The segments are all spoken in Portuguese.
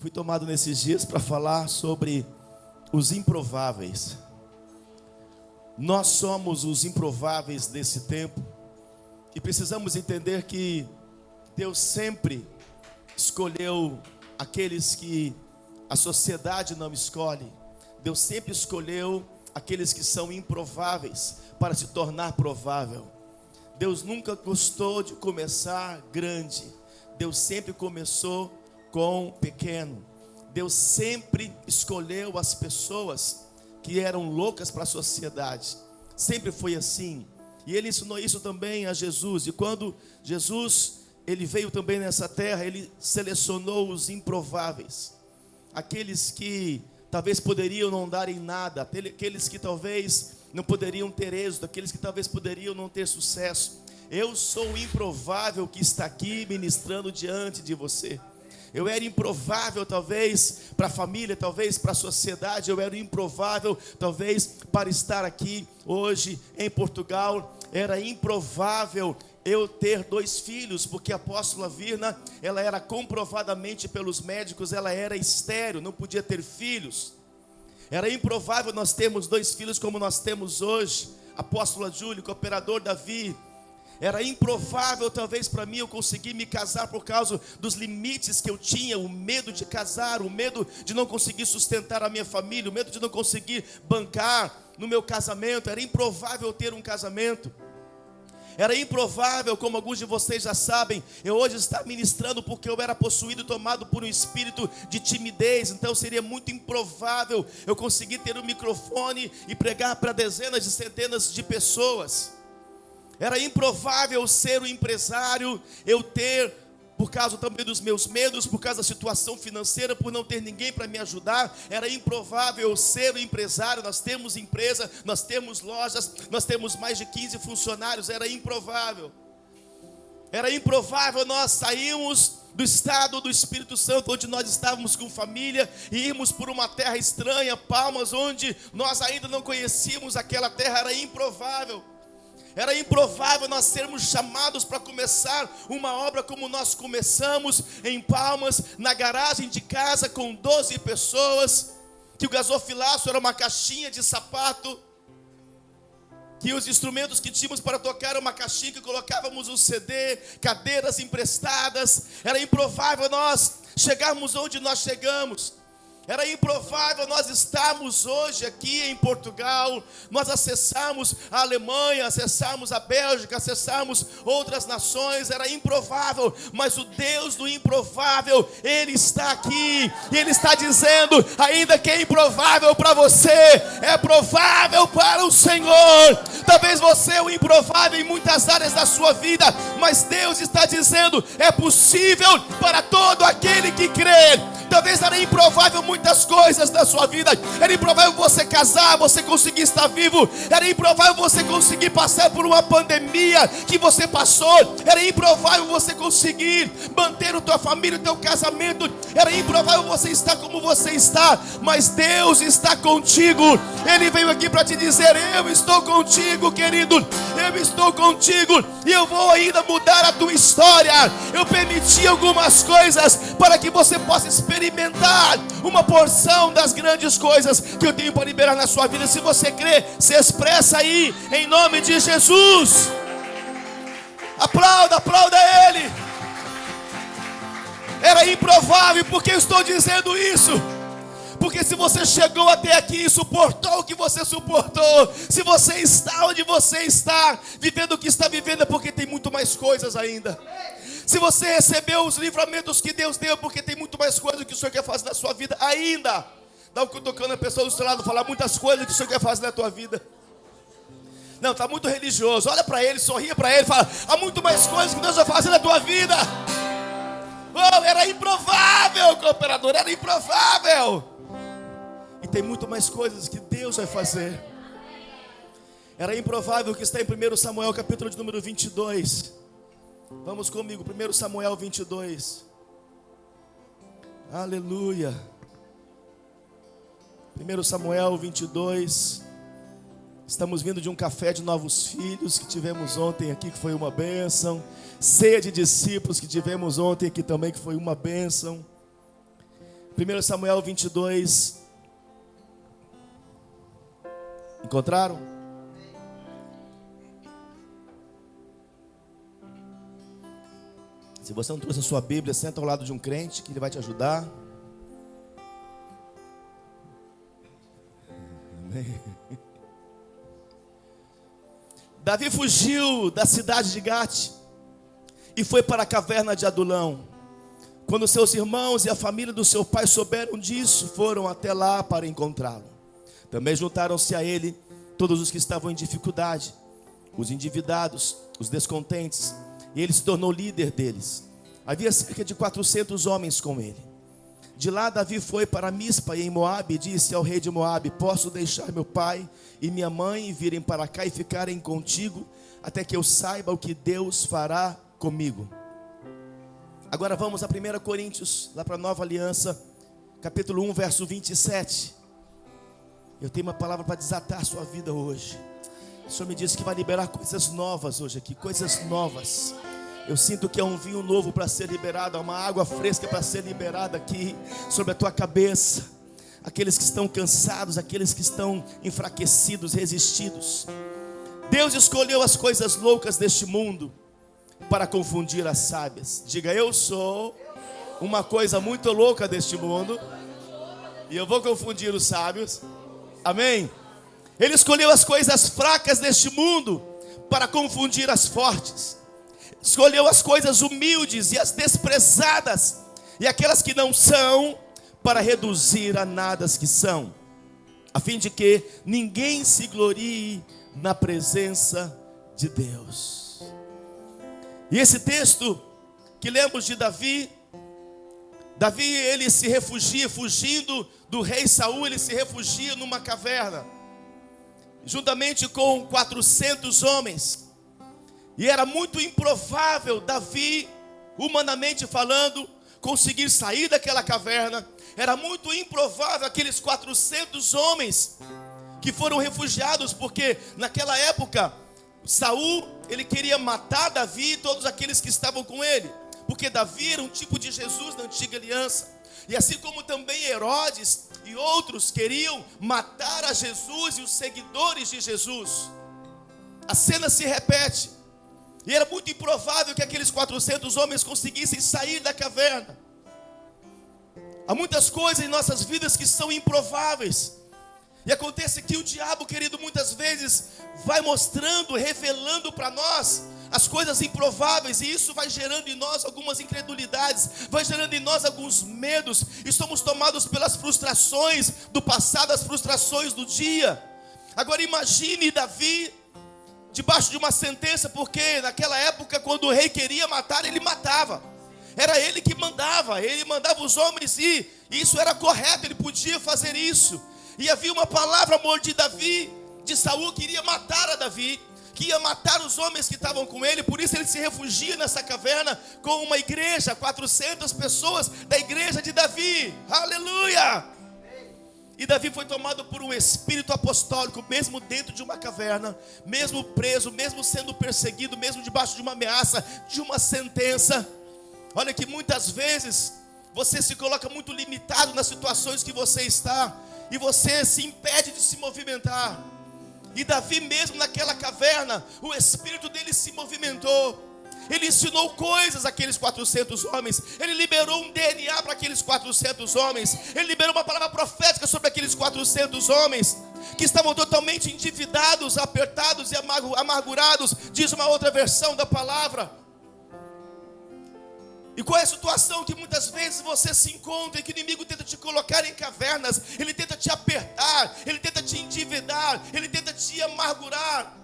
Fui tomado nesses dias para falar sobre os improváveis. Nós somos os improváveis desse tempo e precisamos entender que Deus sempre escolheu aqueles que a sociedade não escolhe. Deus sempre escolheu aqueles que são improváveis para se tornar provável. Deus nunca gostou de começar grande. Deus sempre começou com pequeno. Deus sempre escolheu as pessoas que eram loucas para a sociedade. Sempre foi assim. E Ele ensinou isso também a Jesus. E quando Jesus, Ele veio também nessa terra, Ele selecionou os improváveis. Aqueles que talvez poderiam não dar em nada. Aqueles que talvez não poderiam ter êxito. Aqueles que talvez poderiam não ter sucesso. Eu sou o improvável que está aqui ministrando diante de você. Eu era improvável talvez para a família, talvez para a sociedade. Eu era improvável talvez para estar aqui hoje em Portugal. Era improvável eu ter 2 filhos, porque a apóstola Virna, ela era comprovadamente pelos médicos, ela era estéril, não podia ter filhos. Era improvável nós termos 2 filhos como nós temos hoje. Apóstola Júlia, cooperador Davi. Era improvável talvez para mim eu conseguir me casar por causa dos limites que eu tinha, o medo de casar, o medo de não conseguir sustentar a minha família, o medo de não conseguir bancar no meu casamento. Era improvável ter um casamento. Era improvável, como alguns de vocês já sabem, eu hoje estar ministrando porque eu era possuído, tomado por um espírito de timidez. Então seria muito improvável eu conseguir ter um microfone e pregar para dezenas e centenas de pessoas. Era improvável ser um empresário, eu ter, por causa também dos meus medos, por causa da situação financeira, por não ter ninguém para me ajudar. Era improvável eu ser um empresário. Nós temos empresa, nós temos lojas, nós temos mais de 15 funcionários. Era improvável nós saímos do estado do Espírito Santo, onde nós estávamos com família, e irmos por uma terra estranha, Palmas, onde nós ainda não conhecíamos aquela terra. Era improvável nós sermos chamados para começar uma obra como nós começamos em Palmas, na garagem de casa com 12 pessoas, que o gasofilaço era uma caixinha de sapato, que os instrumentos que tínhamos para tocar era uma caixinha que colocávamos um CD, cadeiras emprestadas. Era improvável nós chegarmos onde nós chegamos. Era improvável nós estarmos hoje aqui em Portugal, nós acessarmos a Alemanha, acessarmos a Bélgica, acessarmos outras nações. Era improvável, mas o Deus do improvável, Ele está aqui, e Ele está dizendo, ainda que é improvável para você, é provável para o Senhor. Talvez você é o improvável em muitas áreas da sua vida, mas Deus está dizendo, é possível para todo aquele que crê. Talvez era improvável muitas coisas da sua vida. Era improvável você casar, você conseguir estar vivo. Era improvável você conseguir passar por uma pandemia que você passou. Era improvável você conseguir manter a tua família, o teu casamento. Era improvável você estar como você está. Mas Deus está contigo. Ele veio aqui para te dizer, eu estou contigo, querido. Eu estou contigo e eu vou ainda mudar a tua história. Eu permiti algumas coisas para que você possa experimentar uma porção das grandes coisas que eu tenho para liberar na sua vida. Se você crê, se expressa aí, em nome de Jesus. Aplauda Ele. Era improvável, porque eu estou dizendo isso? Porque se você chegou até aqui e suportou o que você suportou, se você está onde você está, vivendo o que está vivendo, é porque tem muito mais coisas ainda. Se você recebeu os livramentos que Deus deu, porque tem muito mais coisas que o Senhor quer fazer na sua vida ainda. Dá um cutucando a pessoa do seu lado, falar muitas coisas que o Senhor quer fazer na tua vida. Não, está muito religioso. Olha para ele, sorria para ele, fala, há muito mais coisas que Deus vai fazer na tua vida. Oh, era improvável, cooperador, era improvável. E tem muito mais coisas que Deus vai fazer. Era improvável, que está em 1 Samuel, capítulo de número 22. Vamos comigo, 1 Samuel 22. Aleluia. 1 Samuel 22. Estamos vindo de um café de novos filhos que tivemos ontem aqui, que foi uma bênção. Ceia de discípulos que tivemos ontem aqui também, que foi uma bênção. 1 Samuel 22. Encontraram? Se você não trouxe a sua Bíblia, senta ao lado de um crente que ele vai te ajudar. Amém. Davi fugiu da cidade de Gate e foi para a caverna de Adulão. Quando seus irmãos e a família do seu pai souberam disso, foram até lá para encontrá-lo. Também juntaram-se a ele todos os que estavam em dificuldade, os endividados, os descontentes, e ele se tornou líder deles. Havia cerca de 400 homens com ele. De lá Davi foi para Mispa em Moabe e disse ao rei de Moabe: posso deixar meu pai e minha mãe virem para cá e ficarem contigo, até que eu saiba o que Deus fará comigo. Agora vamos a 1 Coríntios, lá para a Nova Aliança, capítulo 1, verso 27. Eu tenho uma palavra para desatar a sua vida hoje. O Senhor me disse que vai liberar coisas novas hoje aqui, coisas novas. Eu sinto que é um vinho novo para ser liberado, é uma água fresca para ser liberada aqui sobre a tua cabeça. Aqueles que estão cansados, aqueles que estão enfraquecidos, resistidos. Deus escolheu as coisas loucas deste mundo para confundir as sábias. Diga: eu sou uma coisa muito louca deste mundo e eu vou confundir os sábios. Amém? Ele escolheu as coisas fracas deste mundo para confundir as fortes. Escolheu as coisas humildes e as desprezadas e aquelas que não são, para reduzir a nada as que são, a fim de que ninguém se glorie na presença de Deus. E esse texto que lemos de Davi, ele se refugia, fugindo do rei Saul, ele se refugia numa caverna, juntamente com 400 homens. E era muito improvável Davi, humanamente falando, conseguir sair daquela caverna. Era muito improvável aqueles 400 homens que foram refugiados, porque naquela época Saul, ele queria matar Davi e todos aqueles que estavam com ele, porque Davi era um tipo de Jesus na antiga aliança. E assim como também Herodes e outros queriam matar a Jesus e os seguidores de Jesus. A cena se repete. E era muito improvável que aqueles 400 homens conseguissem sair da caverna. Há muitas coisas em nossas vidas que são improváveis. E acontece que o diabo, querido, muitas vezes vai mostrando, revelando para nós as coisas improváveis. E isso vai gerando em nós algumas incredulidades, vai gerando em nós alguns medos. E somos tomados pelas frustrações do passado, as frustrações do dia. Agora imagine Davi debaixo de uma sentença, porque naquela época, quando o rei queria matar, ele matava. Era ele que mandava, ele mandava os homens ir, e isso era correto, ele podia fazer isso. E havia uma palavra, amor, de Davi, de Saul, que iria matar a Davi, que ia matar os homens que estavam com ele. Por isso ele se refugia nessa caverna com uma igreja, 400 pessoas da igreja de Davi. Aleluia! E Davi foi tomado por um espírito apostólico, mesmo dentro de uma caverna, mesmo preso, mesmo sendo perseguido, mesmo debaixo de uma ameaça, de uma sentença. Olha que muitas vezes você se coloca muito limitado nas situações que você está, e você se impede de se movimentar. E Davi mesmo naquela caverna, o espírito dele se movimentou. Ele ensinou coisas àqueles 400 homens. Ele liberou um DNA para aqueles 400 homens. Ele liberou uma palavra profética sobre aqueles 400 homens que estavam totalmente endividados, apertados e amargurados. Diz uma outra versão da palavra. E qual é a situação que muitas vezes você se encontra, e que o inimigo tenta te colocar em cavernas? Ele tenta te apertar, ele tenta te endividar, ele tenta te amargurar.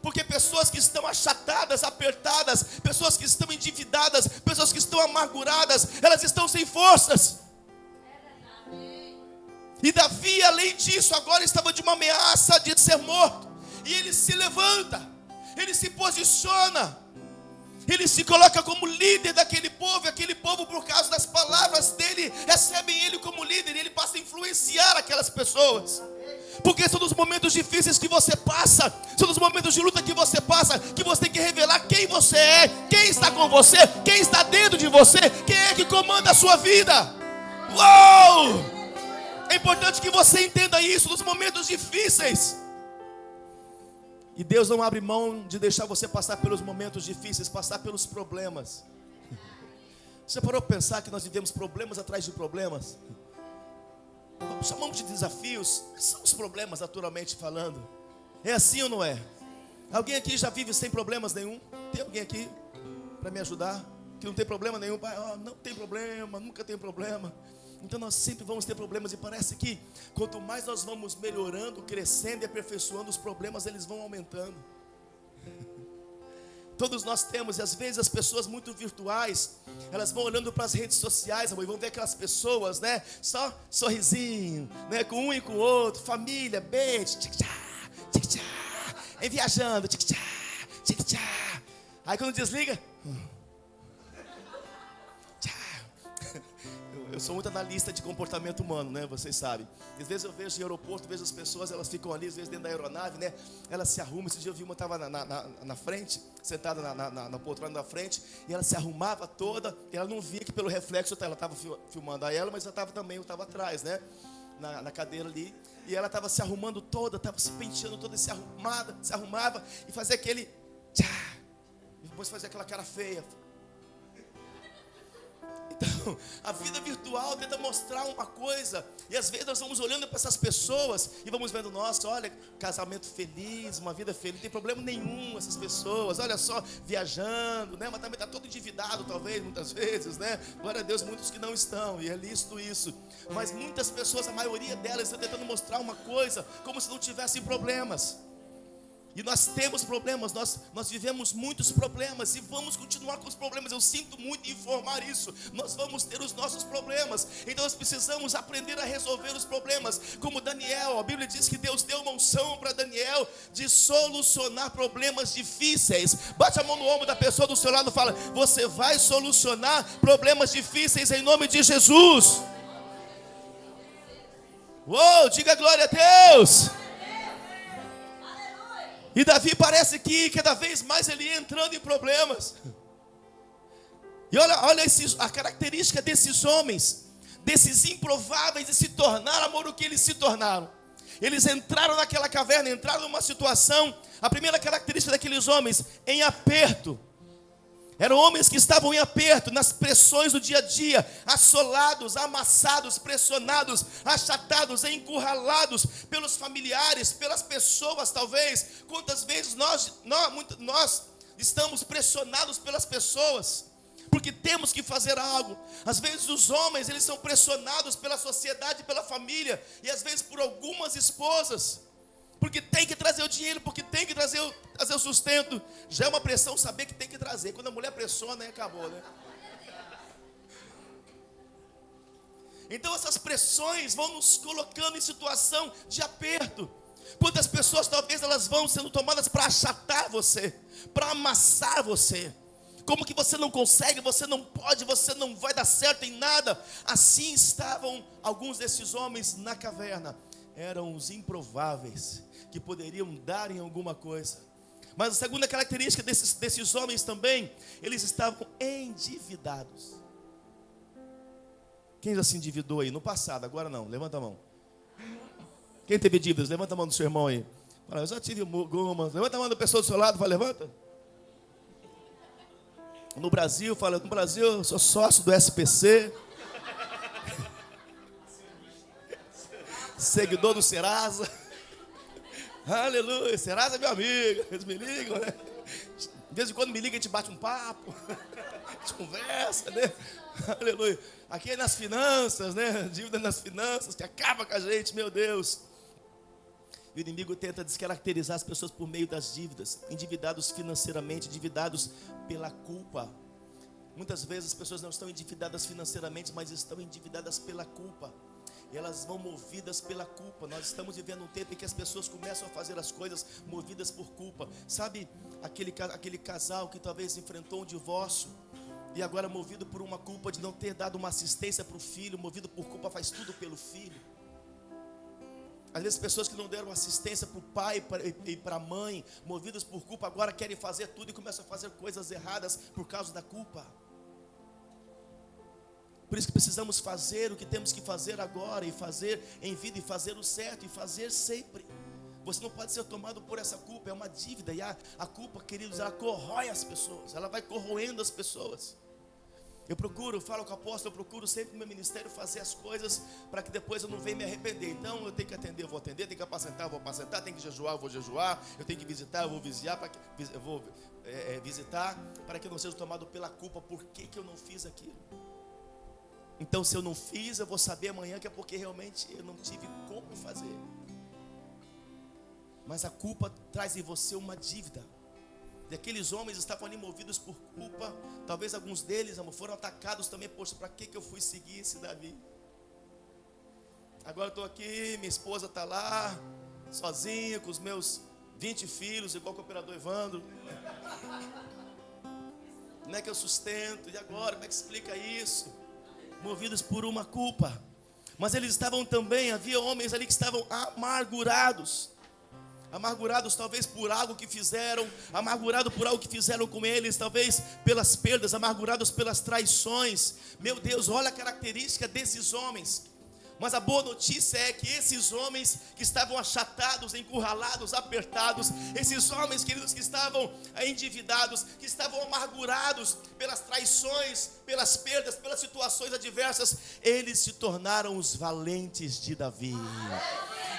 Porque pessoas que estão achatadas, apertadas, pessoas que estão endividadas, pessoas que estão amarguradas, elas estão sem forças. E Davi, além disso, agora estava de uma ameaça de ser morto. E ele se levanta, ele se posiciona, ele se coloca como líder daquele povo. E aquele povo, por causa das palavras dele, recebem ele como líder. E ele passa a influenciar aquelas pessoas. Porque são dos momentos difíceis que você passa, são dos momentos de luta que você passa, que você tem que revelar quem você é, quem está com você, quem está dentro de você, quem é que comanda a sua vida. Uou! É importante que você entenda isso nos momentos difíceis. E Deus não abre mão de deixar você passar pelos momentos difíceis, passar pelos problemas. Você parou para pensar que nós vivemos problemas atrás de problemas? Chamamos de desafios, são os problemas, naturalmente falando. É assim ou não é? Alguém aqui já vive sem problemas nenhum? Tem alguém aqui para me ajudar? Que não tem problema nenhum? Não tem problema, nunca tem problema. Então nós sempre vamos ter problemas. E parece que quanto mais nós vamos melhorando, crescendo e aperfeiçoando, os problemas eles vão aumentando. Todos nós temos, e às vezes as pessoas muito virtuais, elas vão olhando para as redes sociais, amor, e vão ver aquelas pessoas, né? Só sorrisinho, né? Com um e com o outro, família, beijo, tic-tchá, viajando, tic-tchá. Aí quando desliga, eu sou muito analista de comportamento humano, né? Vocês sabem. Às vezes eu vejo em aeroporto, vejo as pessoas, elas ficam ali, às vezes dentro da aeronave, né? Elas se arrumam. Esse dia eu vi uma, estava na frente, sentada na poltrona da frente, e ela se arrumava toda, e ela não via que pelo reflexo, ela estava filmando a ela, mas eu estava atrás, né? Na cadeira ali, e ela estava se arrumando toda, estava se penteando toda, se arrumava, e fazia aquele tchá, e depois fazia aquela cara feia. Então, a vida virtual tenta mostrar uma coisa, e às vezes nós vamos olhando para essas pessoas e vamos vendo, nossa, olha, casamento feliz, uma vida feliz, não tem problema nenhum essas pessoas, olha só, viajando, né? Mas também está todo endividado, talvez, muitas vezes, né? Glória a Deus, muitos que não estão, e é lícito isso. Mas muitas pessoas, a maioria delas, estão tentando mostrar uma coisa como se não tivessem problemas. E nós temos problemas, nós vivemos muitos problemas e vamos continuar com os problemas. Eu sinto muito em informar isso. Nós vamos ter os nossos problemas. Então nós precisamos aprender a resolver os problemas. Como Daniel, a Bíblia diz que Deus deu uma unção para Daniel de solucionar problemas difíceis. Bate a mão no ombro da pessoa do seu lado e fala: você vai solucionar problemas difíceis em nome de Jesus. Uou, diga glória a Deus. E Davi parece que cada vez mais ele ia entrando em problemas. E olha a característica desses homens, desses improváveis de se tornar, amor, o que eles se tornaram. Eles entraram naquela caverna, entraram numa situação, a primeira característica daqueles homens, em aperto. Eram homens que estavam em aperto, nas pressões do dia a dia, assolados, amassados, pressionados, achatados, encurralados pelos familiares, pelas pessoas talvez. Quantas vezes nós estamos pressionados pelas pessoas, porque temos que fazer algo. Às vezes os homens, eles são pressionados pela sociedade, pela família, e às vezes por algumas esposas, porque tem que trazer o dinheiro, porque tem que trazer o sustento. Já é uma pressão saber que tem que trazer. Quando a mulher pressiona, aí acabou, né? Então essas pressões vão nos colocando em situação de aperto. Quantas pessoas talvez elas vão sendo tomadas para achatar você, para amassar você. Como que você não consegue, você não pode, você não vai dar certo em nada. Assim estavam alguns desses homens na caverna. Eram os improváveis, que poderiam dar em alguma coisa. Mas a segunda característica desses homens também, eles estavam endividados. Quem já se endividou aí? No passado, agora não, levanta a mão. Quem teve dívidas? Levanta a mão do seu irmão aí. Fala, eu já tive algumas. Levanta a mão da pessoa do seu lado, fala, levanta. No Brasil, eu sou sócio do SPC. Seguidor do Serasa. Aleluia, Serasa é meu amigo. Eles me ligam, né? De vez em quando me liga, a gente bate um papo, a gente conversa, né? Aleluia. Aqui é nas finanças, né? Dívida nas finanças, que acaba com a gente, meu Deus. E o inimigo tenta descaracterizar as pessoas por meio das dívidas. Endividados financeiramente, endividados pela culpa. Muitas vezes as pessoas não estão endividadas financeiramente, mas estão endividadas pela culpa. E elas vão movidas pela culpa. Nós estamos vivendo um tempo em que as pessoas começam a fazer as coisas movidas por culpa. Sabe aquele casal que talvez enfrentou um divórcio e agora movido por uma culpa de não ter dado uma assistência para o filho, movido por culpa faz tudo pelo filho. Às vezes pessoas que não deram assistência para o pai e para a mãe, movidas por culpa, agora querem fazer tudo e começam a fazer coisas erradas por causa da culpa. Por isso que precisamos fazer o que temos que fazer agora, e fazer em vida, e fazer o certo, e fazer sempre. Você não pode ser tomado por essa culpa, é uma dívida. E a culpa, queridos, ela corrói as pessoas, ela vai corroendo as pessoas. Falo com o apóstolo, eu procuro sempre no meu ministério fazer as coisas para que depois eu não venha me arrepender. Então eu tenho que atender, eu vou atender, tenho que apacentar, eu vou apacentar, tenho que jejuar, eu vou jejuar, eu tenho que visitar, eu vou visitar, visitar, para que eu não seja tomado pela culpa. Por que eu não fiz aquilo? Então, se eu não fiz, eu vou saber amanhã que é porque realmente eu não tive como fazer. Mas a culpa traz em você uma dívida. E aqueles homens estavam ali movidos por culpa. Talvez alguns deles, foram atacados também. Poxa, para que eu fui seguir esse Davi? Agora eu estou aqui, minha esposa está lá, sozinha, com os meus 20 filhos, igual com o operador Evandro. Como é que eu sustento? E agora, como é que explica isso? Movidos por uma culpa. Mas eles estavam também, havia homens ali que estavam amargurados. Amargurados talvez por algo que fizeram, amargurados por algo que fizeram com eles, talvez pelas perdas, amargurados pelas traições. Meu Deus, olha a característica desses homens. Mas a boa notícia é que esses homens que estavam achatados, encurralados, apertados, esses homens, queridos, que estavam endividados, que estavam amargurados pelas traições, pelas perdas, pelas situações adversas, eles se tornaram os valentes de Davi.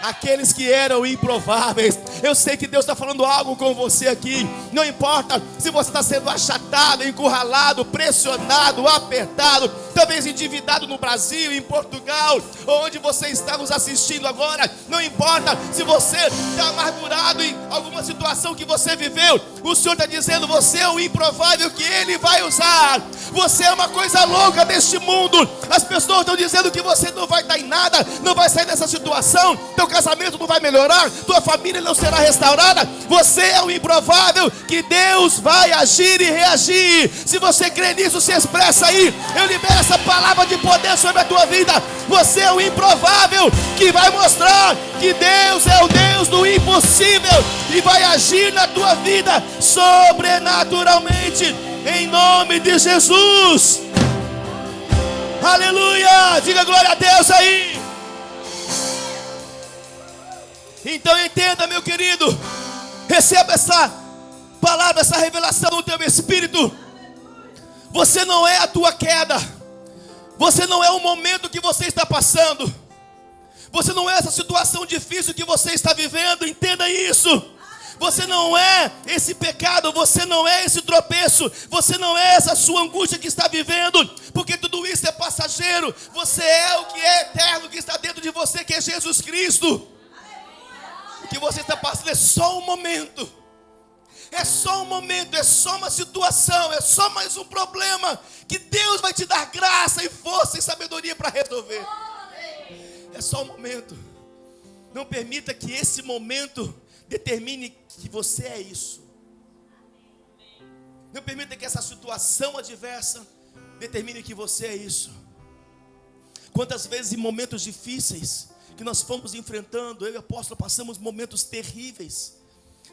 Aqueles que eram improváveis. Eu sei que Deus está falando algo com você aqui. Não importa se você está sendo achatado, encurralado, pressionado, apertado, talvez endividado no Brasil, em Portugal, onde você está nos assistindo agora. Não importa se você está amargurado em alguma situação que você viveu. O Senhor está dizendo: você é o improvável que Ele vai usar. Você é uma coisa louca deste mundo. As pessoas estão dizendo que você não vai estar em nada, não vai sair dessa situação, teu casamento não vai melhorar, tua família não será restaurada. Você é o improvável que Deus vai agir e reagir. Se você crê nisso, se expressa aí. Eu libero essa palavra de poder sobre a tua vida. Você é o improvável que vai mostrar que Deus é o Deus do impossível e vai agir na tua vida sobrenaturalmente, em nome de Jesus. Aleluia! Diga glória a Deus aí. Então entenda, meu querido, receba essa palavra, essa revelação no teu espírito. Você não é a tua queda, você não é o momento que você está passando, você não é essa situação difícil que você está vivendo. Entenda isso. Você não é esse pecado, você não é esse tropeço, você não é essa sua angústia que está vivendo, porque tudo isso é passageiro. Você é o que é eterno, que está dentro de você, que é Jesus Cristo. O que você está passando é só um momento. É só um momento, é só uma situação, é só mais um problema que Deus vai te dar graça e força e sabedoria para resolver. É só um momento. Não permita que esse momento determine que você é isso. Não permita que essa situação adversa determine que você é isso. Quantas vezes em momentos difíceis que nós fomos enfrentando, eu e o apóstolo passamos momentos terríveis,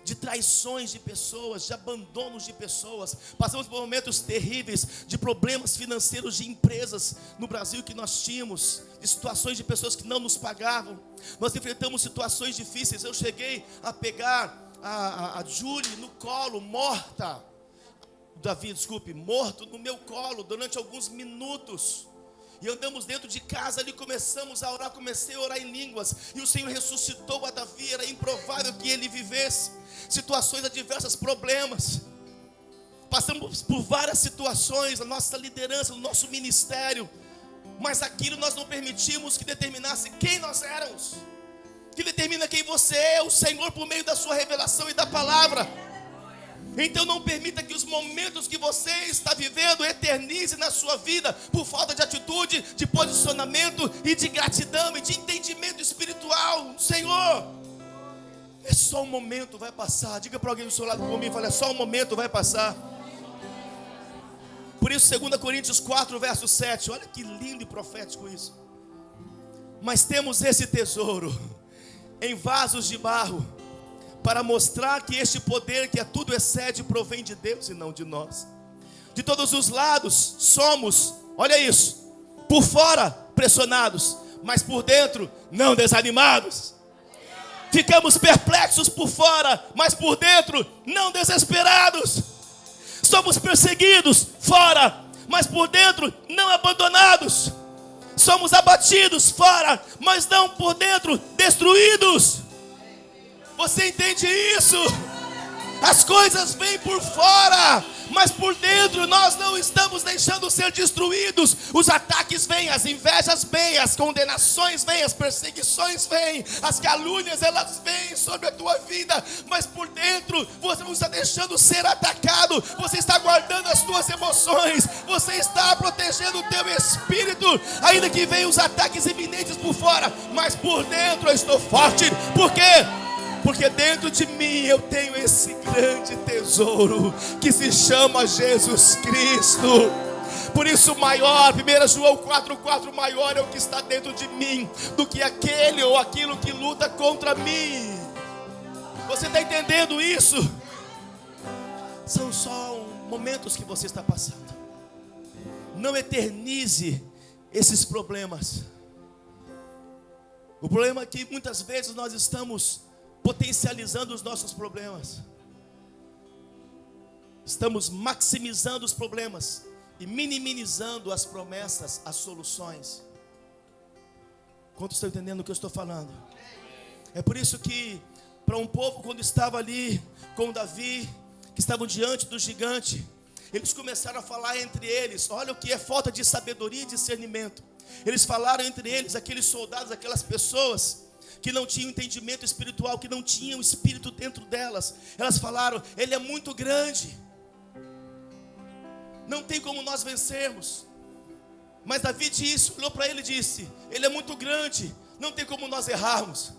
de traições de pessoas, de abandonos de pessoas. Passamos por momentos terríveis de problemas financeiros de empresas no Brasil que nós tínhamos, de situações de pessoas que não nos pagavam. Nós enfrentamos situações difíceis. Eu cheguei a pegar a Julie no colo, morta, morto no meu colo durante alguns minutos. E andamos dentro de casa ali, começamos a orar, comecei a orar em línguas, e o Senhor ressuscitou a Davi. Era improvável que ele vivesse situações adversas, problemas. Passamos por várias situações, a nossa liderança, no nosso ministério, mas aquilo nós não permitimos que determinasse quem nós éramos. Que determina quem você é, o Senhor, por meio da sua revelação e da palavra. Então não permita que os momentos que você está vivendo eternize na sua vida por falta de atitude, de posicionamento e de gratidão e de entendimento espiritual. Senhor, é só um momento, vai passar. Diga para alguém do seu lado por mim, fala: é só um momento, vai passar. Por isso 2 Coríntios 4, verso 7, olha que lindo e profético isso. Mas temos esse tesouro em vasos de barro, para mostrar que este poder que a tudo excede provém de Deus e não de nós. De todos os lados somos, olha isso, Por fora, pressionados, mas por dentro, não desanimados. Ficamos perplexos por fora, mas por dentro, não desesperados. Somos perseguidos fora, mas por dentro, não abandonados. Somos abatidos fora, mas não por dentro, destruídos. Você entende isso? As coisas vêm por fora, mas por dentro nós não estamos deixando ser destruídos. Os ataques vêm, as invejas vêm, as condenações vêm, as perseguições vêm, as calúnias elas vêm sobre a tua vida, mas por dentro você não está deixando ser atacado. Você está guardando as tuas emoções, você está protegendo o teu espírito, ainda que venham os ataques iminentes por fora, mas por dentro eu estou forte. Por quê? Porque dentro de mim eu tenho esse grande tesouro que se chama Jesus Cristo. Por isso maior, 1 João 4,4, maior é o que está dentro de mim do que aquele ou aquilo que luta contra mim. Você está entendendo isso? São só momentos que você está passando. Não eternize esses problemas. O problema é que muitas vezes nós estamos potencializando os nossos problemas. Estamos maximizando os problemas e minimizando as promessas, as soluções. Quantos estão entendendo o que eu estou falando? É por isso que para um povo, quando estava ali com Davi, que estavam diante do gigante, eles começaram a falar entre eles. Olha o que é falta de sabedoria e discernimento. Eles falaram entre eles, aqueles soldados, aquelas pessoas que não tinham entendimento espiritual, que não tinham espírito dentro delas. Elas falaram: ele é muito grande, não tem como nós vencermos. Mas Davi disse, olhou para ele e disse: ele é muito grande, não tem como nós errarmos.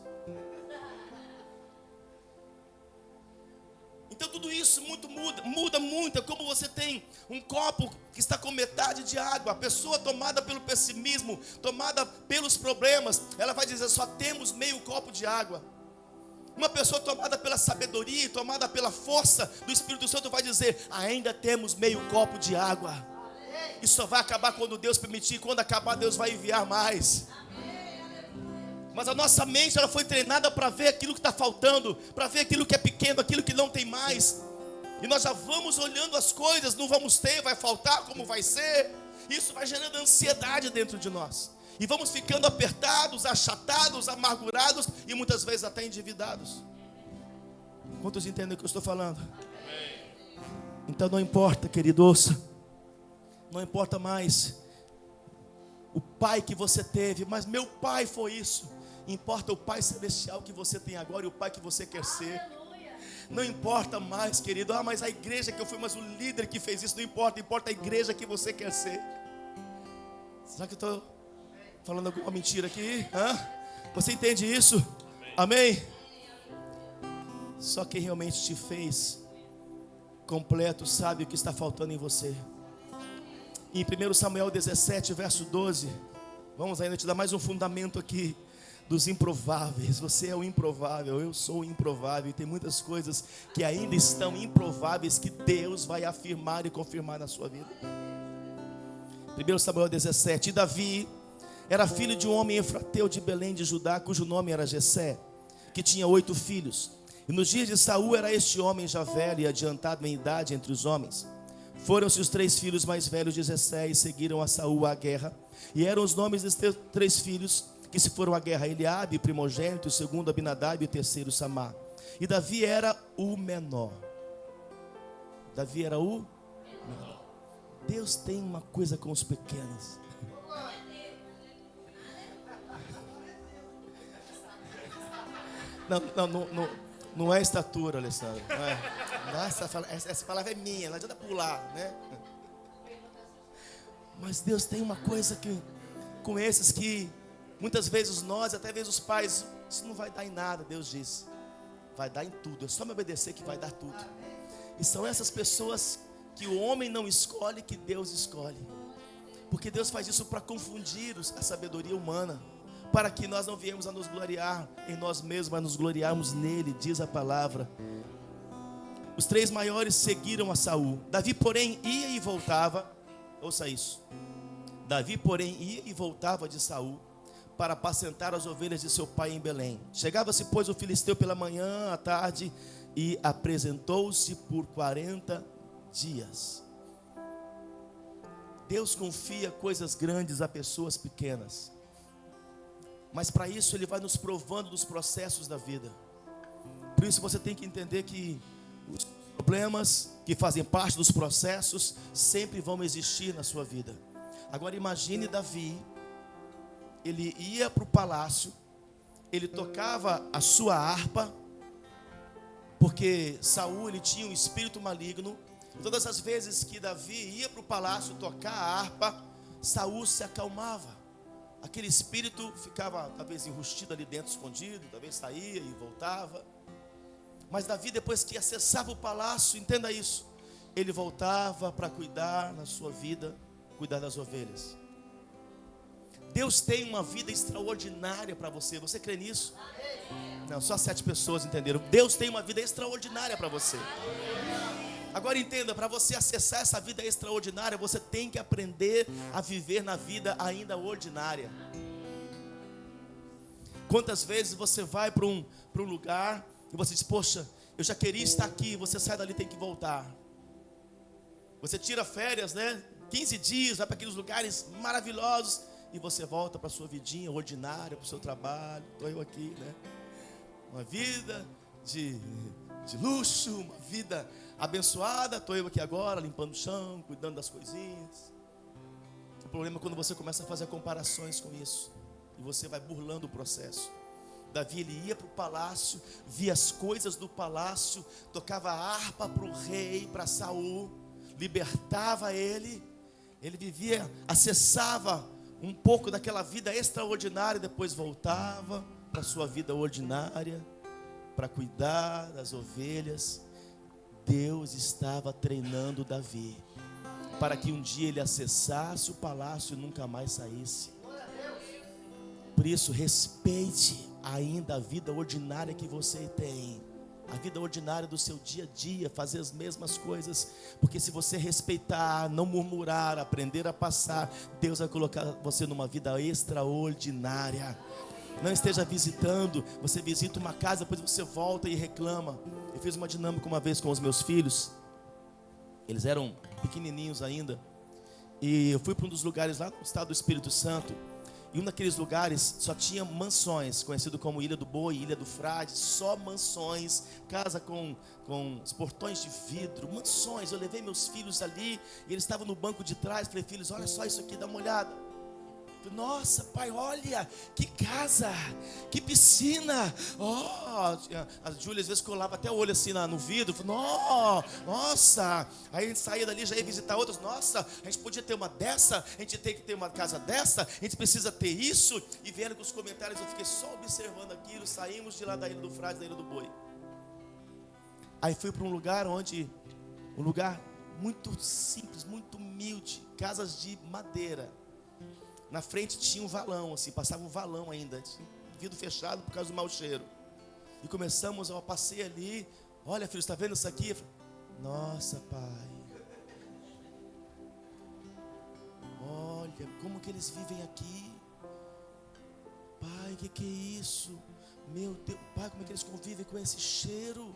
Então tudo isso muda muito. É como você tem um copo que está com metade de água. A pessoa tomada pelo pessimismo, tomada pelos problemas, ela vai dizer: só temos meio copo de água. Uma pessoa tomada pela sabedoria, tomada pela força do Espírito Santo, vai dizer: ainda temos meio copo de água. Isso só vai acabar quando Deus permitir. Quando acabar, Deus vai enviar mais. Mas a nossa mente, ela foi treinada para ver aquilo que está faltando, para ver aquilo que é pequeno, aquilo que não tem mais. E nós já vamos olhando as coisas, não vamos ter, vai faltar, como vai ser. Isso vai gerando ansiedade dentro de nós. E vamos ficando apertados, achatados, amargurados e muitas vezes até endividados. Quantos entendem o que eu estou falando? Então não importa, querido, ouça. Não importa mais o pai que você teve, mas meu pai foi isso. Importa o Pai Celestial que você tem agora e o Pai que você quer ser. Não importa mais, querido. Mas a igreja que eu fui, mas o líder que fez isso. Não importa, importa a igreja que você quer ser. Será que eu estou falando alguma mentira aqui? Você entende isso? Amém? Só quem realmente te fez completo sabe o que está faltando em você. Em 1 Samuel 17, verso 12, vamos ainda te dar mais um fundamento aqui dos improváveis. Você é o improvável, eu sou o improvável. E tem muitas coisas que ainda estão improváveis que Deus vai afirmar e confirmar na sua vida. 1 Samuel 17. E Davi era filho de um homem efrateu de Belém de Judá, cujo nome era Jessé, que tinha 8 filhos. E nos dias de Saul era este homem já velho e adiantado em idade entre os homens. Foram-se os 3 filhos mais velhos de Jessé e seguiram a Saul à guerra. E eram os nomes destes 3 filhos que se foram à guerra: Eliabe, primogênito, o segundo Abinadab e o terceiro Samá. E Davi era o menor. Davi era o menor. Deus tem uma coisa com os pequenos. Não é estatura, Alessandro. Não é. Nossa, essa palavra é minha, não adianta pular, né? Mas Deus tem uma coisa com esses que muitas vezes nós, até vezes os pais, isso não vai dar em nada. Deus diz: vai dar em tudo, é só me obedecer que vai dar tudo. E são essas pessoas que o homem não escolhe, que Deus escolhe. Porque Deus faz isso para confundir a sabedoria humana, para que nós não viemos a nos gloriar em nós mesmos, mas nos gloriarmos nele, diz a palavra. Os 3 maiores seguiram a Saul. Davi, porém, ia e voltava. Ouça isso. Davi, porém, ia e voltava de Saul para apacentar as ovelhas de seu pai em Belém. Chegava-se, pois, o filisteu pela manhã, à tarde, e apresentou-se por 40 dias. Deus confia coisas grandes a pessoas pequenas. Mas para isso Ele vai nos provando dos processos da vida. Por isso você tem que entender que os problemas que fazem parte dos processos sempre vão existir na sua vida. Agora imagine Davi. Ele ia para o palácio, ele tocava a sua harpa, porque Saul ele tinha um espírito maligno. Todas as vezes que Davi ia para o palácio tocar a harpa, Saul se acalmava. Aquele espírito ficava talvez enrustido ali dentro, escondido, talvez saía e voltava. Mas Davi, depois que acessava o palácio, entenda isso, ele voltava para cuidar na sua vida, cuidar das ovelhas. Deus tem uma vida extraordinária para você. Você crê nisso? Não, só 7 pessoas entenderam. Deus tem uma vida extraordinária para você. Agora entenda, para você acessar essa vida extraordinária, você tem que aprender a viver na vida ainda ordinária. Quantas vezes você vai para um lugar e você diz, poxa, eu já queria estar aqui. Você sai dali e tem que voltar. Você tira férias, né? 15 dias, vai para aqueles lugares maravilhosos. E você volta para a sua vidinha ordinária, para o seu trabalho. Estou eu aqui, né? Uma vida de luxo, uma vida abençoada. Estou eu aqui agora, limpando o chão, cuidando das coisinhas. O problema é quando você começa a fazer comparações com isso. E você vai burlando o processo. Davi, ele ia para o palácio, via as coisas do palácio, tocava a harpa para o rei, para Saul, libertava ele. Ele vivia, acessava um pouco daquela vida extraordinária, depois voltava para a sua vida ordinária, para cuidar das ovelhas. Deus estava treinando Davi, para que um dia ele acessasse o palácio e nunca mais saísse. Por isso, respeite ainda a vida ordinária que você tem. A vida ordinária do seu dia a dia, fazer as mesmas coisas. Porque se você respeitar, não murmurar, aprender a passar, Deus vai colocar você numa vida extraordinária. Não esteja visitando, você visita uma casa, depois você volta e reclama. Eu fiz uma dinâmica uma vez com os meus filhos. Eles eram pequenininhos ainda. E eu fui para um dos lugares lá no estado do Espírito Santo. E um daqueles lugares só tinha mansões, conhecido como Ilha do Boi, Ilha do Frade, só mansões, casa com os portões de vidro, mansões. Eu levei meus filhos ali, e eles estavam no banco de trás. Falei, filhos, olha só isso aqui, dá uma olhada. Nossa, pai, olha, que casa, que piscina. A Júlia às vezes colava até o olho assim no vidro. Nossa, aí a gente saía dali, já ia visitar outras. Nossa, a gente podia ter uma dessa, a gente tem que ter uma casa dessa, a gente precisa ter isso. E vendo com os comentários, eu fiquei só observando aquilo. Saímos de lá da Ilha do Frade, da Ilha do Boi. Aí fui para um lugar muito simples, muito humilde, casas de madeira. Na frente tinha um valão, assim, passava um valão ainda, vidro fechado por causa do mau cheiro. E começamos, eu passei ali, olha filho, está vendo isso aqui? Nossa, pai, olha, como que eles vivem aqui? Pai, que é isso? Meu Deus, pai, como é que eles convivem com esse cheiro?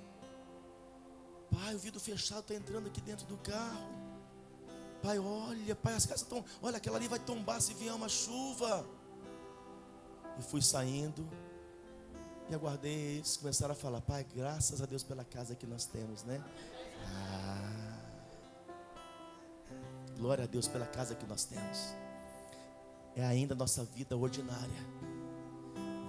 Pai, o vidro fechado está entrando aqui dentro do carro. Pai, olha, pai, as casas estão, olha, aquela ali vai tombar se vier uma chuva. E fui saindo e aguardei eles começaram a falar, pai, graças a Deus pela casa que nós temos, né? Glória a Deus pela casa que nós temos. É ainda a nossa vida ordinária.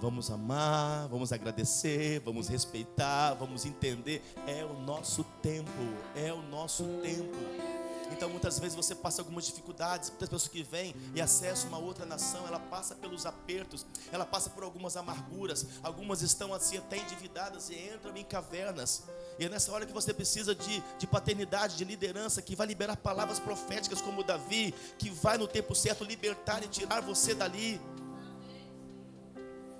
Vamos amar, vamos agradecer, vamos respeitar, vamos entender. É o nosso tempo, é o nosso tempo. Então muitas vezes você passa algumas dificuldades. Muitas pessoas que vêm e acessam uma outra nação, ela passa pelos apertos, ela passa por algumas amarguras. Algumas estão assim até endividadas e entram em cavernas. E é nessa hora que você precisa de paternidade, de liderança, que vai liberar palavras proféticas como Davi, que vai no tempo certo libertar e tirar você dali.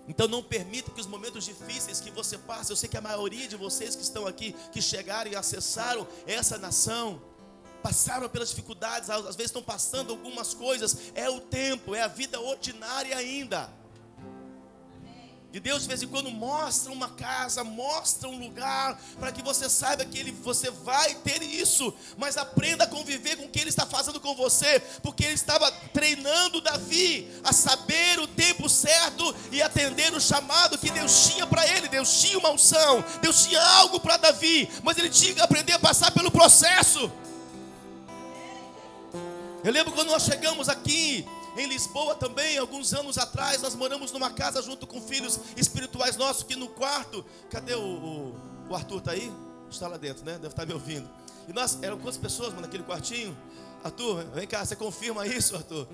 Então não permita que os momentos difíceis que você passa, eu sei que a maioria de vocês que estão aqui, que chegaram e acessaram essa nação, passaram pelas dificuldades, às vezes estão passando algumas coisas. É o tempo, é a vida ordinária ainda. E Deus de vez em quando mostra uma casa, mostra um lugar, para que você saiba que você vai ter isso. Mas aprenda a conviver com o que Ele está fazendo com você, porque Ele estava treinando Davi a saber o tempo certo e atender o chamado que Deus tinha para ele. Deus tinha uma unção, Deus tinha algo para Davi, mas ele tinha que aprender a passar pelo processo. Eu lembro quando nós chegamos aqui em Lisboa também, alguns anos atrás, nós moramos numa casa junto com filhos espirituais nossos, que no quarto, cadê o Arthur, está aí? Está lá dentro, né? Deve estar me ouvindo. E nós, eram quantas pessoas, mano, naquele quartinho? Arthur, vem cá, você confirma isso, Arthur?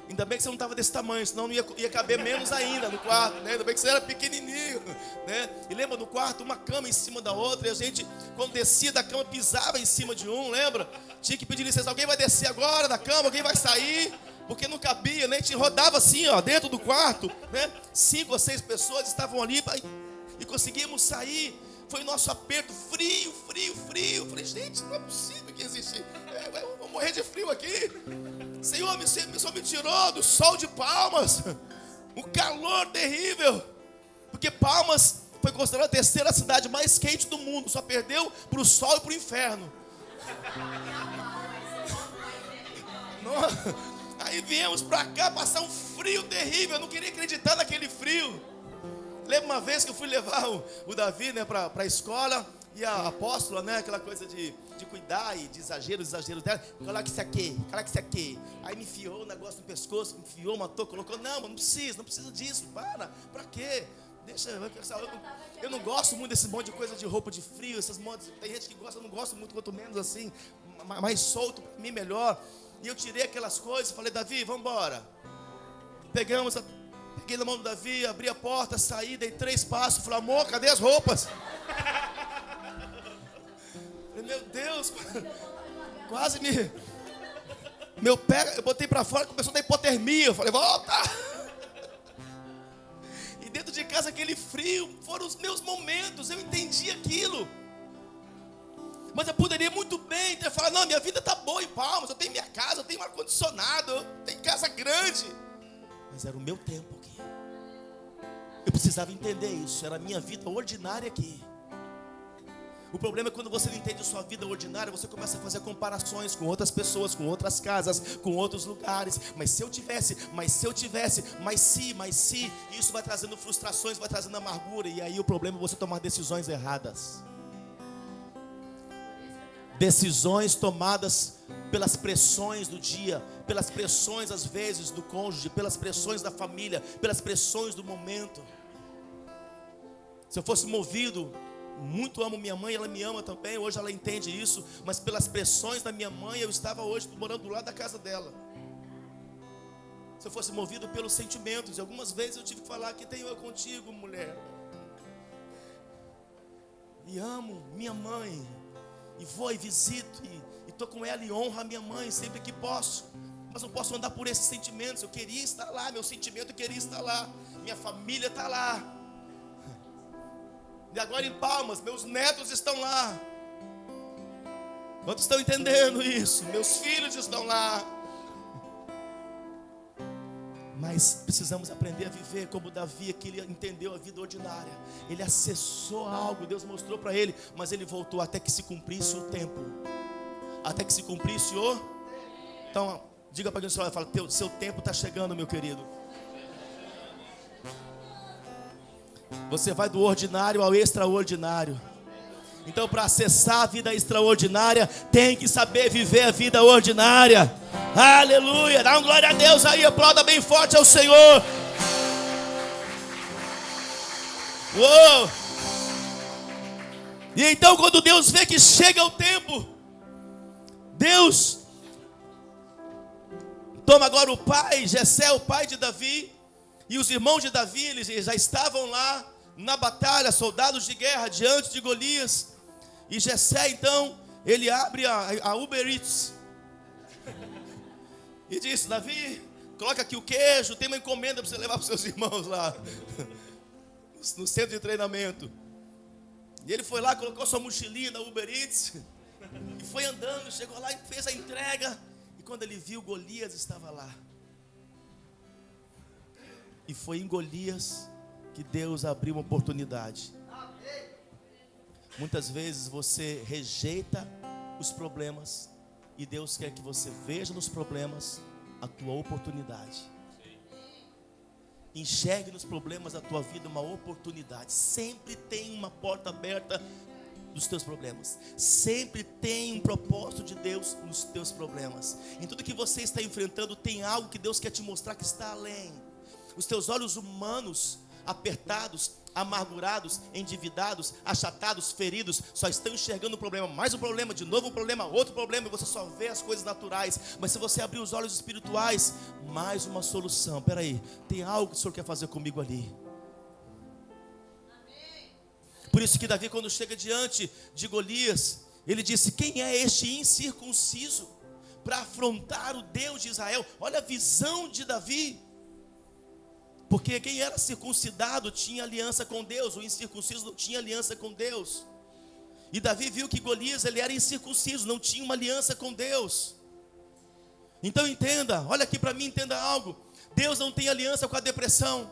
Ainda bem que você não estava desse tamanho, senão não ia caber menos ainda no quarto, né? Ainda bem que você era pequenininho, né? E lembra, no quarto, uma cama em cima da outra, e a gente, quando descia da cama, pisava em cima de um, lembra? Tinha que pedir licença, alguém vai descer agora da cama, alguém vai sair, porque não cabia, né? A gente rodava assim, ó, dentro do quarto, né? 5 ou 6 pessoas estavam ali e conseguimos sair. Foi o nosso aperto, frio. Falei, gente, não é possível que existe. Eu vou morrer de frio aqui. Senhor, o Senhor me tirou do sol de Palmas. Um calor terrível. Porque Palmas foi considerada a 3ª cidade mais quente do mundo. Só perdeu para o sol e para o inferno. Aí viemos para cá passar um frio terrível. Eu não queria acreditar naquele frio. Lembro uma vez que eu fui levar o Davi, né, para a escola. E a apóstola, né, aquela coisa de cuidar e de exagero dela. Coloque isso aqui. Aí me enfiou o negócio no pescoço, me enfiou, matou, colocou. Não precisa disso. Pra quê? Deixa, eu não gosto muito desse monte de coisa de roupa de frio. Tem gente que gosta, eu não gosto muito, quanto menos assim. Mais solto, para mim melhor. E eu tirei aquelas coisas, falei, Davi, vamos embora. Peguei na mão do Davi, abri a porta, saí, dei 3 passos. Falei, amor, cadê as roupas? Falei, meu Deus, quase meu pé, eu botei pra fora, começou a dar hipotermia. Eu falei, volta. E dentro de casa, aquele frio, foram os meus momentos, eu entendi aquilo. Mas eu poderia muito bem ter falado, não, minha vida está boa em Palmas, eu tenho minha casa, eu tenho ar-condicionado, eu tenho casa grande. Mas era o meu tempo aqui. Eu precisava entender isso, era a minha vida ordinária aqui. O problema é quando você não entende a sua vida ordinária, você começa a fazer comparações com outras pessoas, com outras casas, com outros lugares. Mas se eu tivesse, mas se, isso vai trazendo frustrações, vai trazendo amargura. E aí o problema é você tomar decisões erradas. Decisões tomadas pelas pressões do dia, pelas pressões às vezes do cônjuge, pelas pressões da família, pelas pressões do momento. Se eu fosse movido, muito amo minha mãe, ela me ama também, hoje ela entende isso, mas pelas pressões da minha mãe, eu estava hoje morando do lado da casa dela. Se eu fosse movido pelos sentimentos, e algumas vezes eu tive que falar, que tenho eu contigo, mulher. E amo minha mãe. E vou e visito, e estou com ela e honro a minha mãe sempre que posso. Mas não posso andar por esses sentimentos. Eu queria estar lá, meu sentimento queria estar lá. Minha família está lá. E agora em Palmas, meus netos estão lá. Quantos estão entendendo isso? Meus filhos estão lá. Mas precisamos aprender a viver como Davi, que ele entendeu a vida ordinária. Ele acessou algo, Deus mostrou para ele, mas ele voltou até que se cumprisse o tempo. Até que se cumprisse o... Então, diga para quem você fala, seu tempo está chegando, meu querido. Você vai do ordinário ao extraordinário. Então, para acessar a vida extraordinária, tem que saber viver a vida ordinária. Aleluia, dá uma glória a Deus aí, aplauda bem forte ao Senhor. Uou. E então quando Deus vê que chega o tempo, Deus toma agora o pai, Jessé, o pai de Davi, e os irmãos de Davi, eles já estavam lá na batalha, soldados de guerra, diante de Golias. E Jessé então, ele abre a Uber Eats e disse, Davi, coloca aqui o queijo, tem uma encomenda para você levar para os seus irmãos lá no centro de treinamento. E ele foi lá, colocou sua mochilinha da Uber Eats E foi andando, chegou lá e fez a entrega. E quando ele viu, Golias estava lá. E foi em Golias que Deus abriu uma oportunidade. Muitas vezes você rejeita os problemas e Deus quer que você veja nos problemas a tua oportunidade. Enxergue nos problemas da tua vida uma oportunidade. Sempre tem uma porta aberta dos teus problemas. Sempre tem um propósito de Deus nos teus problemas. Em tudo que você está enfrentando, tem algo que Deus quer te mostrar que está além. Os teus olhos humanos, apertados, amargurados, endividados, achatados, feridos, só estão enxergando o problema, mais um problema, de novo um problema, outro problema, e você só vê as coisas naturais. Mas se você abrir os olhos espirituais, mais uma solução. Peraí, tem algo que o Senhor quer fazer comigo ali. Por isso que Davi, quando chega diante de Golias, ele disse: quem é este incircunciso para afrontar o Deus de Israel? Olha a visão de Davi. Porque quem era circuncidado tinha aliança com Deus, o incircunciso não tinha aliança com Deus. E Davi viu que Golias, ele era incircunciso, não tinha uma aliança com Deus. Então entenda, olha aqui para mim, entenda algo. Deus não tem aliança com a depressão.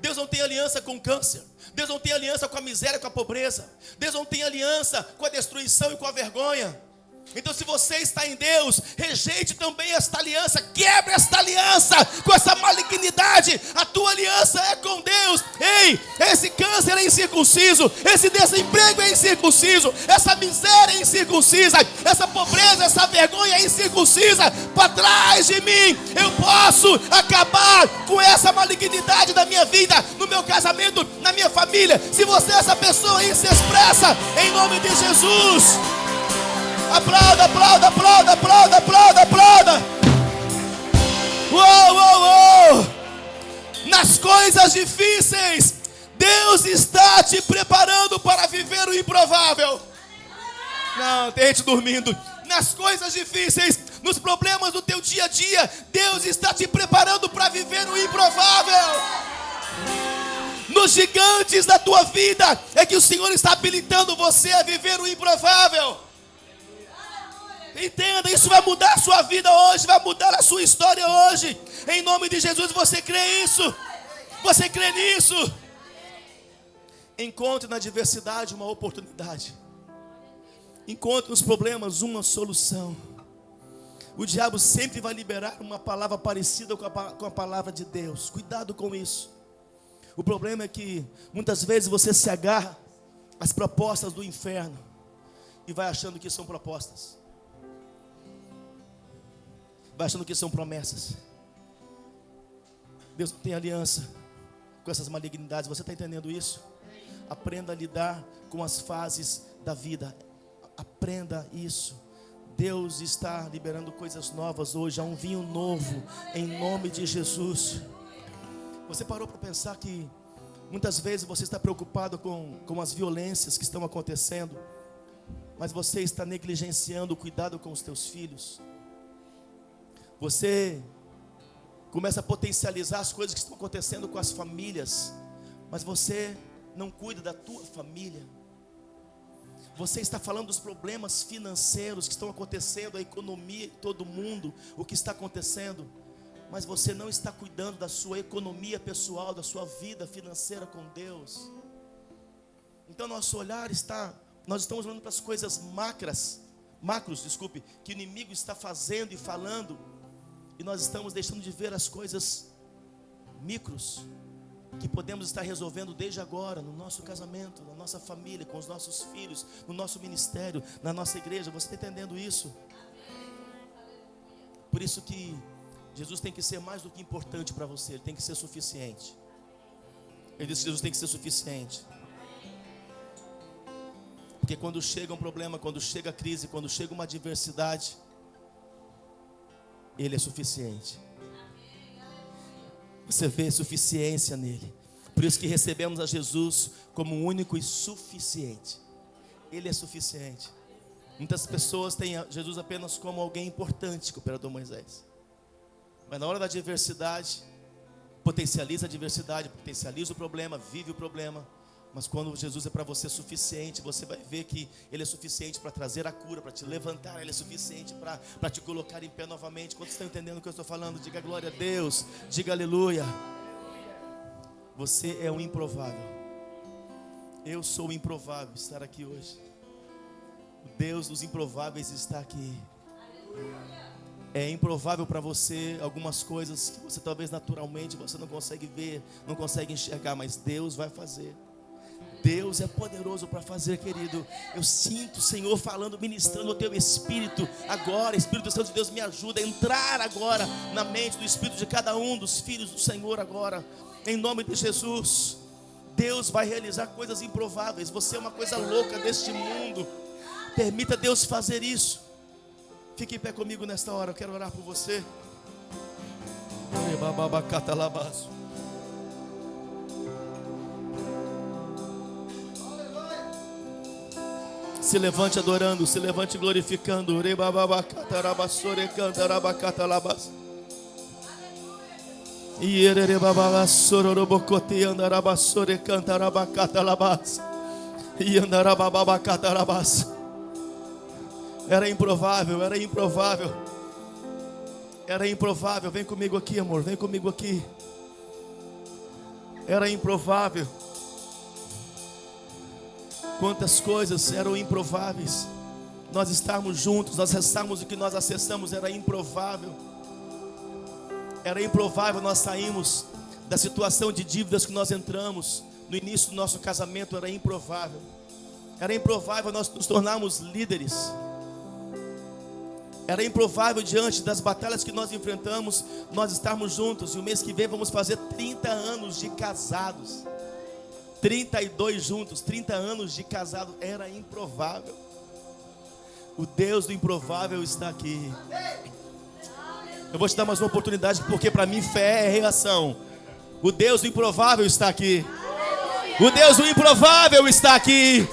Deus não tem aliança com o câncer. Deus não tem aliança com a miséria, com a pobreza. Deus não tem aliança com a destruição e com a vergonha. Então, se você está em Deus, rejeite também esta aliança, quebre esta aliança com essa malignidade. A tua aliança é com Deus. Ei, esse câncer é incircunciso, esse desemprego é incircunciso, essa miséria é incircuncisa, essa pobreza, essa vergonha é incircuncisa. Para trás de mim, eu posso acabar com essa malignidade da minha vida, no meu casamento, na minha família. Se você é essa pessoa aí, se expressa em nome de Jesus. Aplauda, aplauda, aplauda, aplauda, aplauda, aplauda. Uou, uou, uou. Nas coisas difíceis, Deus está te preparando para viver o improvável. Não, tem gente dormindo. Nas coisas difíceis, nos problemas do teu dia a dia, Deus está te preparando para viver o improvável. Nos gigantes da tua vida é que o Senhor está habilitando você a viver o improvável. Entenda, isso vai mudar a sua vida hoje, vai mudar a sua história hoje. Em nome de Jesus, você crê isso? Você crê nisso? Encontre na adversidade uma oportunidade. Encontre nos problemas uma solução. O diabo sempre vai liberar uma palavra parecida com a palavra de Deus. Cuidado com isso. O problema é que muitas vezes você se agarra às propostas do inferno e vai achando que são propostas. Vai achando que são promessas. Deus não tem aliança com essas malignidades. Você está entendendo isso? Aprenda a lidar com as fases da vida. Aprenda isso. Deus está liberando coisas novas hoje. Há um vinho novo em nome de Jesus. Você parou para pensar que muitas vezes você está preocupado com as violências que estão acontecendo, mas você está negligenciando o cuidado com os teus filhos. Você começa a potencializar as coisas que estão acontecendo com as famílias, mas você não cuida da tua família. Você está falando dos problemas financeiros que estão acontecendo, a economia em todo mundo, o que está acontecendo, mas você não está cuidando da sua economia pessoal, da sua vida financeira com Deus. Então nosso olhar nós estamos olhando para as coisas macros, que o inimigo está fazendo e falando, e nós estamos deixando de ver as coisas micros, que podemos estar resolvendo desde agora, no nosso casamento, na nossa família, com os nossos filhos, no nosso ministério, na nossa igreja. Você está entendendo isso? Por isso que Jesus tem que ser mais do que importante para você, Ele tem que ser suficiente. Ele disse que Jesus tem que ser suficiente. Porque quando chega um problema, quando chega a crise, quando chega uma adversidade, Ele é suficiente. Você vê suficiência nele. Por isso que recebemos a Jesus como único e suficiente. Ele é suficiente. Muitas pessoas têm Jesus apenas como alguém importante, cooperador Moisés. Mas na hora da adversidade, potencializa a adversidade, potencializa o problema, vive o problema. Mas quando Jesus é para você suficiente, você vai ver que Ele é suficiente para trazer a cura, para te levantar. Ele é suficiente para te colocar em pé novamente. Quantos estão entendendo o que eu estou falando? Diga glória a Deus, diga aleluia. Você é um improvável. Eu sou o improvável estar aqui hoje. O Deus dos improváveis está aqui. É improvável para você algumas coisas que você talvez naturalmente você não consegue ver, não consegue enxergar, mas Deus vai fazer. Deus é poderoso para fazer, querido. Eu sinto o Senhor falando, ministrando o teu espírito agora. Espírito Santo de Deus, me ajuda a entrar agora na mente do espírito de cada um dos filhos do Senhor agora, em nome de Jesus. Deus vai realizar coisas improváveis. Você é uma coisa louca deste mundo. Permita Deus fazer isso. Fique em pé comigo nesta hora, eu quero orar por você. Se levante adorando, se levante glorificando. Era improvável, era improvável. Era improvável, vem comigo aqui, amor, vem comigo aqui. Era improvável. Quantas coisas eram improváveis. Nós estarmos juntos, nós acessarmos o que nós acessamos, era improvável. Era improvável nós saímos da situação de dívidas que nós entramos no início do nosso casamento, era improvável. Era improvável nós nos tornarmos líderes. Era improvável diante das batalhas que nós enfrentamos, nós estarmos juntos. E o mês que vem vamos fazer 30 anos de casados. 32 juntos, 30 anos de casado. Era improvável. O Deus do improvável está aqui. Eu vou te dar mais uma oportunidade, porque para mim fé é reação. O Deus do improvável está aqui. O Deus do improvável está aqui.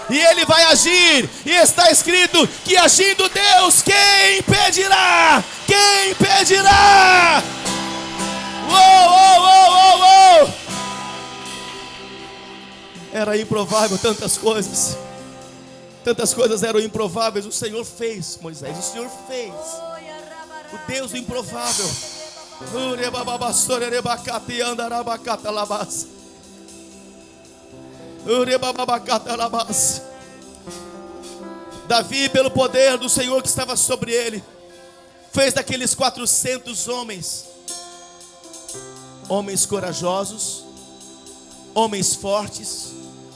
E Ele vai agir. E está escrito que agindo Deus, quem impedirá? Quem impedirá? Uou! Era improvável tantas coisas. Tantas coisas eram improváveis. O Senhor fez, Moisés, o Senhor fez. O Deus do improvável. Davi, pelo poder do Senhor que estava sobre ele, fez daqueles 400 homens corajosos, homens fortes,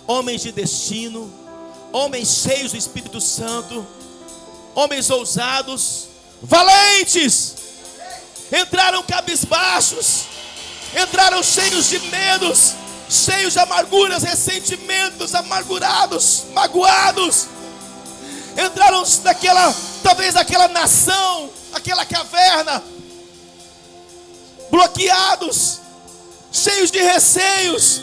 homens de destino, homens cheios do Espírito Santo, homens ousados, valentes. Entraram cabisbaixos, entraram cheios de medos, cheios de amarguras, ressentimentos, amargurados, magoados. Entraram talvez naquela nação, aquela caverna, bloqueados, cheios de receios.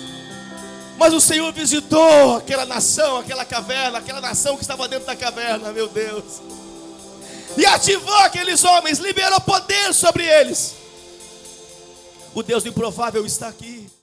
Mas o Senhor visitou aquela nação, aquela caverna, aquela nação que estava dentro da caverna, meu Deus. E ativou aqueles homens, liberou poder sobre eles. O Deus do improvável está aqui.